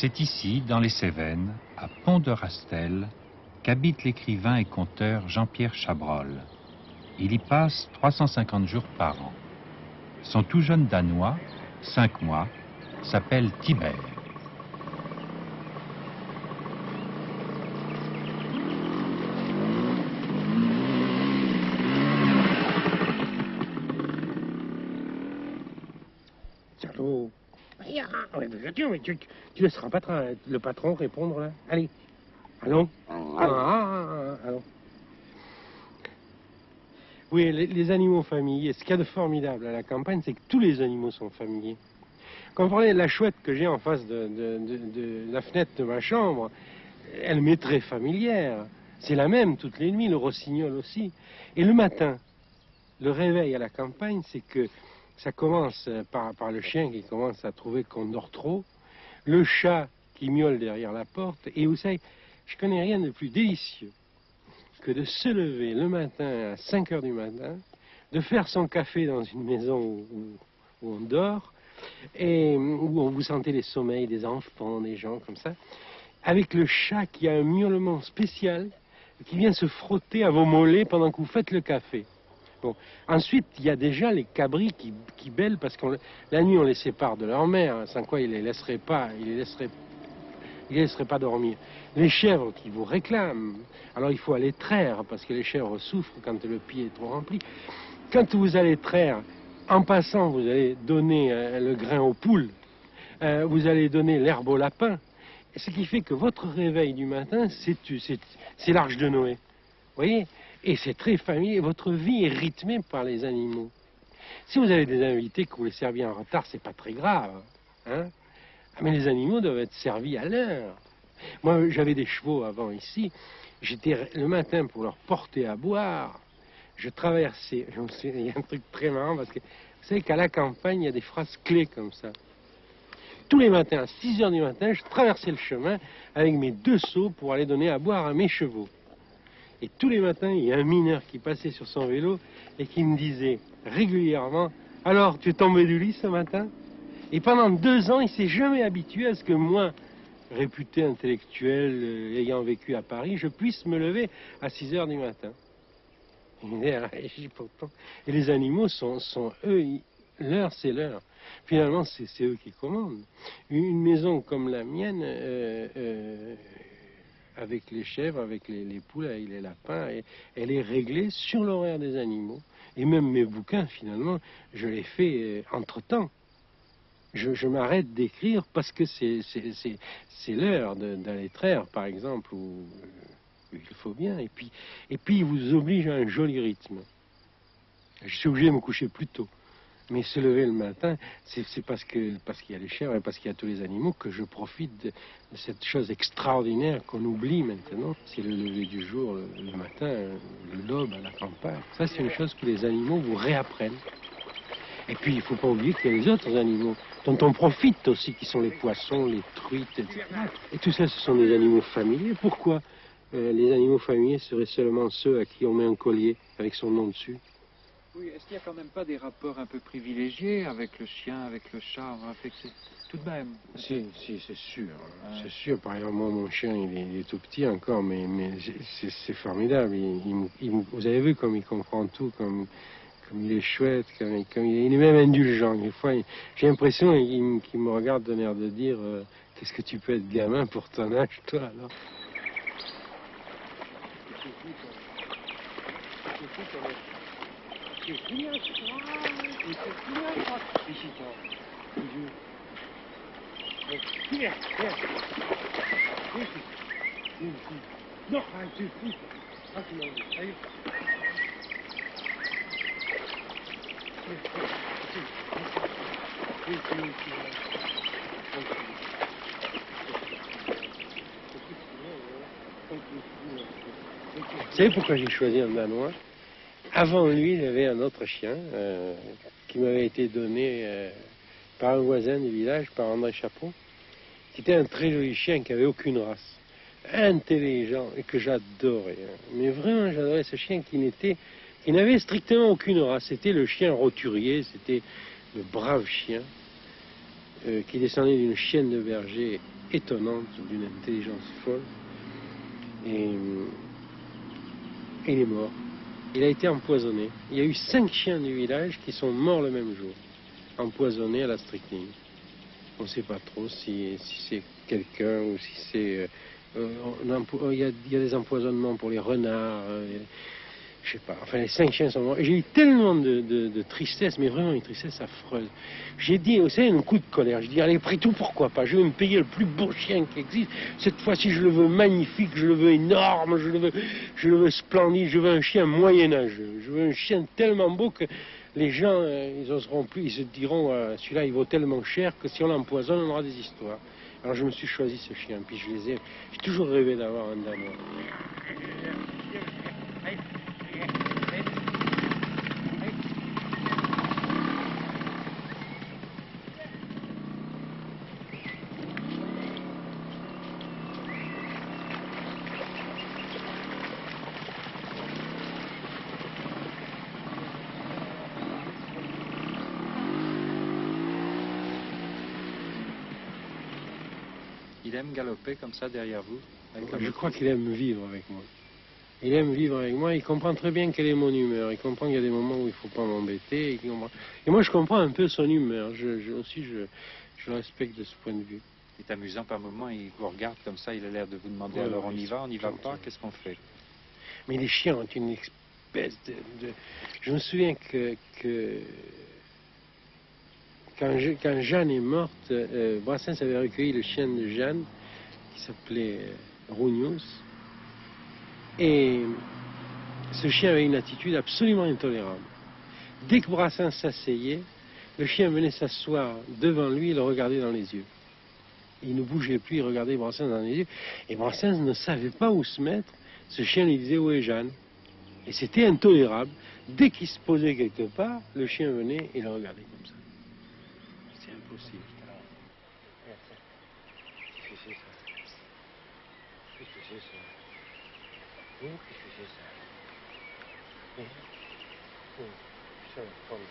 C'est ici, dans les Cévennes, à Pont-de-Rastel, qu'habite l'écrivain et conteur Jean-Pierre Chabrol. Il y passe 350 jours par an. Son tout jeune Danois, 5 mois, s'appelle Tibère. Salaud. Tu laisseras pas le patron répondre là. Allez. Allons. Allons. Oui, les animaux familiers, ce qu'il y a de formidable à la campagne, c'est que tous les animaux sont familiers. Quand vous parlez de la chouette que j'ai en face de la fenêtre de ma chambre, elle m'est très familière. C'est la même toutes les nuits, le rossignol aussi. Et le matin, le réveil à la campagne, c'est que ça commence par le chien qui commence à trouver qu'on dort trop, le chat qui miaule derrière la porte, et vous savez, je connais rien de plus délicieux que de se lever le matin à 5 heures du matin, de faire son café dans une maison où on dort, et où vous sentez les sommeils des enfants, des gens comme ça, avec le chat qui a un miaulement spécial, qui vient se frotter à vos mollets pendant que vous faites le café. Bon. Ensuite, il y a déjà les cabris qui bêlent, parce que la nuit, on les sépare de leur mère, hein, sans quoi ils les laisseraient pas dormir. Les chèvres qui vous réclament, alors il faut aller traire, parce que les chèvres souffrent quand le pied est trop rempli. Quand vous allez traire, en passant, vous allez donner le grain aux poules, vous allez donner l'herbe aux lapins, ce qui fait que votre réveil du matin, c'est l'arche de Noé. Vous voyez? Et c'est très familier, votre vie est rythmée par les animaux. Si vous avez des invités que vous les servez en retard, c'est pas très grave, hein? Mais les animaux doivent être servis à l'heure. Moi, j'avais des chevaux avant ici. J'étais le matin pour leur porter à boire. Je traversais. Il y a un truc très marrant parce que vous savez qu'à la campagne, il y a des phrases clés comme ça. Tous les matins, à 6 heures du matin, je traversais le chemin avec mes 2 seaux pour aller donner à boire à mes chevaux. Et tous les matins, il y a un mineur qui passait sur son vélo et qui me disait régulièrement « Alors, tu es tombé du lit ce matin ?» Et pendant 2 ans, il ne s'est jamais habitué à ce que moi, réputé intellectuel, ayant vécu à Paris, je puisse me lever à 6 heures du matin. Et les animaux sont eux, l'heure c'est l'heure. Finalement, c'est eux qui commandent. Une maison comme la mienne, avec les chèvres, avec les poules, avec les lapins, elle est réglée sur l'horaire des animaux. Et même mes bouquins, finalement, je les fais entre-temps. Je m'arrête d'écrire parce que c'est l'heure d'aller traire, par exemple, où il faut bien. Et puis, il vous oblige à un joli rythme. Je suis obligé de me coucher plus tôt. Mais se lever le matin, c'est parce qu'il y a les chèvres et parce qu'il y a tous les animaux que je profite de cette chose extraordinaire qu'on oublie maintenant. C'est le lever du jour le matin, le lobe à la campagne. Ça, c'est une chose que les animaux vous réapprennent. Et puis, il ne faut pas oublier qu'il y a les autres animaux dont on profite aussi, qui sont les poissons, les truites, etc. Et tout ça, ce sont des animaux familiers. Pourquoi les animaux familiers seraient seulement ceux à qui on met un collier avec son nom dessus? Oui, est-ce qu'il n'y a quand même pas des rapports un peu privilégiés avec le chien, avec le chat, avec tout de même? Si, c'est sûr. Ouais. C'est sûr. Par exemple, moi, mon chien, il est tout petit encore, mais c'est formidable. Vous avez vu comme il comprend tout, comme il est chouette, comme il est même indulgent. Des fois, j'ai l'impression qu'il me regarde d'un air de dire qu'est-ce que tu peux être gamin pour ton âge, toi, alors? Vous savez pourquoi j'ai choisi un Danois? Avant lui, il y avait un autre chien qui m'avait été donné par un voisin du village, par André Chapon, qui était un très joli chien qui n'avait aucune race, intelligent et que j'adorais. Mais vraiment, j'adorais ce chien qui n'avait strictement aucune race. C'était le chien roturier, c'était le brave chien qui descendait d'une chienne de berger étonnante, d'une intelligence folle. Et il est mort. Il a été empoisonné. Il y a eu 5 chiens du village qui sont morts le même jour, empoisonnés à la strychnine. On ne sait pas trop si c'est quelqu'un ou si c'est... il y a des empoisonnements pour les renards, je sais pas. Enfin, les 5 chiens sont morts. Et j'ai eu tellement de tristesse, mais vraiment une tristesse affreuse. J'ai dit, vous savez, un coup de colère. Je dis, allez, après tout, pourquoi pas? Je vais me payer le plus beau chien qui existe. Cette fois-ci, je le veux magnifique, je le veux énorme, je le veux splendide, je veux un chien moyenâgeux. Je veux un chien tellement beau que les gens, ils oseront plus, ils se diront, celui-là, il vaut tellement cher que si on l'empoisonne, on aura des histoires. Alors je me suis choisi ce chien, puis j'ai toujours rêvé d'avoir un danois. Il aime galoper comme ça derrière vous? Je crois qu'il aime vivre avec moi. Il aime vivre avec moi, il comprend très bien quelle est mon humeur. Il comprend qu'il y a des moments où il ne faut pas m'embêter. Et moi, je comprends un peu son humeur. Je le respecte de ce point de vue. C'est amusant par moments, il vous regarde comme ça, il a l'air de vous demander, alors on y va pas, qu'est-ce qu'on fait? Mais les chiens ont une espèce de... Je me souviens que quand Jeanne est morte, Brassens avait recueilli le chien de Jeanne, qui s'appelait Rougnos. Et ce chien avait une attitude absolument intolérable. Dès que Brassens s'asseyait, le chien venait s'asseoir devant lui et le regardait dans les yeux. Il ne bougeait plus, il regardait Brassens dans les yeux. Et Brassens ne savait pas où se mettre. Ce chien lui disait, où est Jeanne? Et c'était intolérable. Dès qu'il se posait quelque part, le chien venait et le regardait comme ça. C'est impossible. Qu'est-ce que c'est ça? Qu'est-ce que c'est ça? Oh, qu'est-ce que c'est ça? Oh, putain, prends.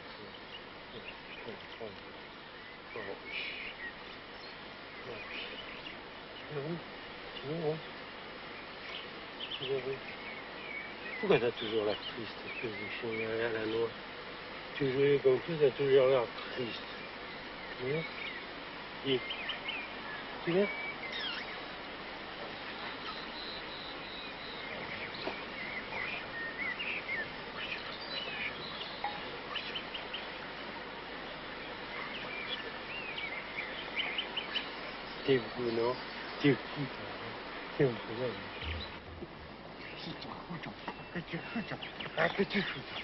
Pourquoi t'as toujours l'air triste, espèce de chien à la noix? Tu jouais comme ça, t'as toujours l'air triste. Dis, tu viens? T'es fou, non? T'es fou, toi. T'es fou, non? Qu'est-ce que tu fous, toi? Ah, qu'est-ce que tu fous, toi?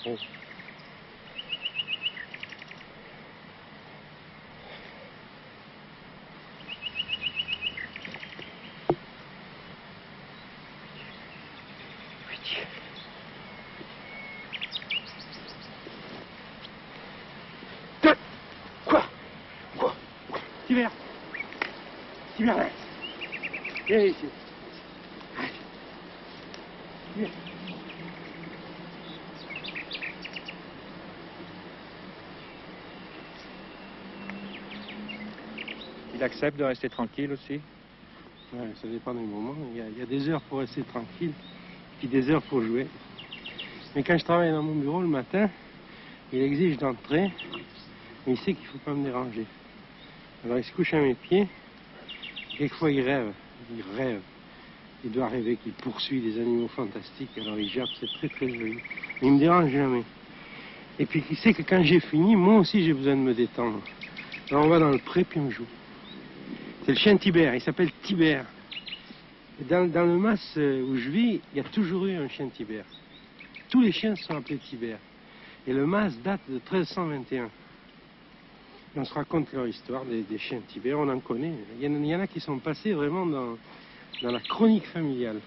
Oh. Tiber, viens ici. Viens. Il accepte de rester tranquille aussi? Ouais, ça dépend des moments. Il y a des heures pour rester tranquille, puis des heures pour jouer. Mais quand je travaille dans mon bureau le matin, il exige d'entrer, mais il sait qu'il ne faut pas me déranger. Alors il se couche à mes pieds, quelquefois il rêve. Il doit rêver qu'il poursuit des animaux fantastiques, alors il jappe, c'est très très joli. Mais il me dérange jamais. Et puis il sait que quand j'ai fini, moi aussi j'ai besoin de me détendre. Alors on va dans le pré, puis on joue. C'est le chien Tibère, il s'appelle Tibère. Et dans le mas où je vis, il y a toujours eu un chien Tibère. Tous les chiens se sont appelés Tibère. Et le mas date de 1321. On se raconte leur histoire des chiens Tibère, on en connaît. Il y en a qui sont passés vraiment dans la chronique familiale.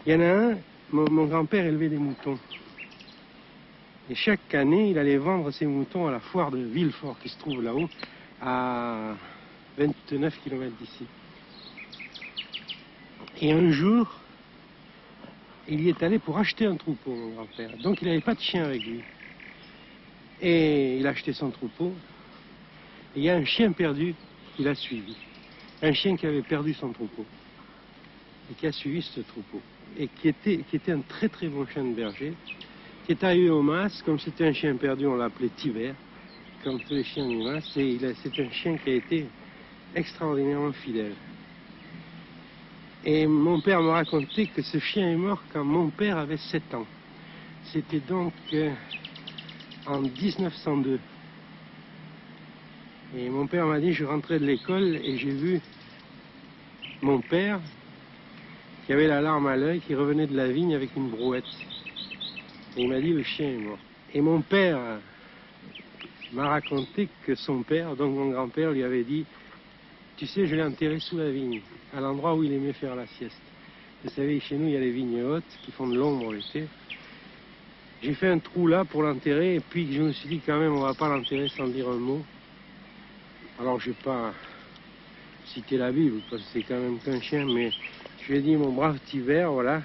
Il y en a un, mon grand-père élevait des moutons. Et chaque année, il allait vendre ses moutons à la foire de Villefort, qui se trouve là-haut, à 29 km d'ici. Et un jour, il y est allé pour acheter un troupeau, mon grand-père. Donc il n'avait pas de chien avec lui. Et il a acheté son troupeau. Et il y a un chien perdu qui l'a suivi. Un chien qui avait perdu son troupeau. Et qui a suivi ce troupeau. Et qui était un très très bon chien de berger. Qui est arrivé au mas, comme c'était un chien perdu, on l'appelait Tiver. Comme tous les chiens du mas. Et c'est un chien qui a été extraordinairement fidèle. Et mon père me racontait que ce chien est mort quand mon père avait 7 ans. C'était donc en 1902. Et mon père m'a dit, je rentrais de l'école et j'ai vu mon père qui avait la larme à l'œil, qui revenait de la vigne avec une brouette. Et il m'a dit, le chien est mort. Et mon père m'a raconté que son père, donc mon grand-père, lui avait dit, tu sais, je l'ai enterré sous la vigne, à l'endroit où il aimait faire la sieste. Vous savez, chez nous, il y a les vignes hautes qui font de l'ombre l'été. J'ai fait un trou là pour l'enterrer, et puis je me suis dit, quand même, on va pas l'enterrer sans dire un mot. Alors, je vais pas citer la Bible, parce que c'est quand même qu'un chien, mais je lui ai dit, mon brave Tiver, voilà,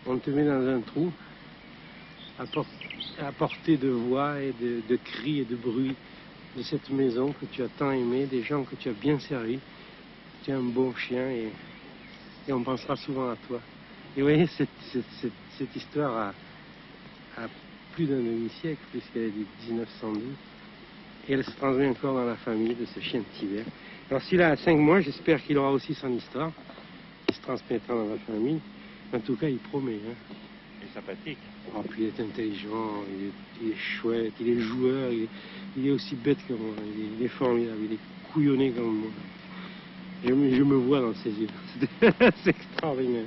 on te met dans un trou, à portée de voix et de cris et de bruit de cette maison que tu as tant aimée, des gens que tu as bien servis. Tu es un bon chien et on pensera souvent à toi. Et vous voyez, cette histoire a plus d'un demi-siècle, puisqu'elle est de 1912. Et elle se transmet encore dans la famille de ce chien de Tiver. Alors s'il a 5 mois, j'espère qu'il aura aussi son histoire, qui se transmettra dans la famille. En tout cas, il promet. Hein. Il est sympathique. Oh, puis il est intelligent, il est chouette, il est joueur, il est aussi bête que moi, il est formidable, il est couillonné comme moi. Je me vois dans ses yeux, c'est extraordinaire.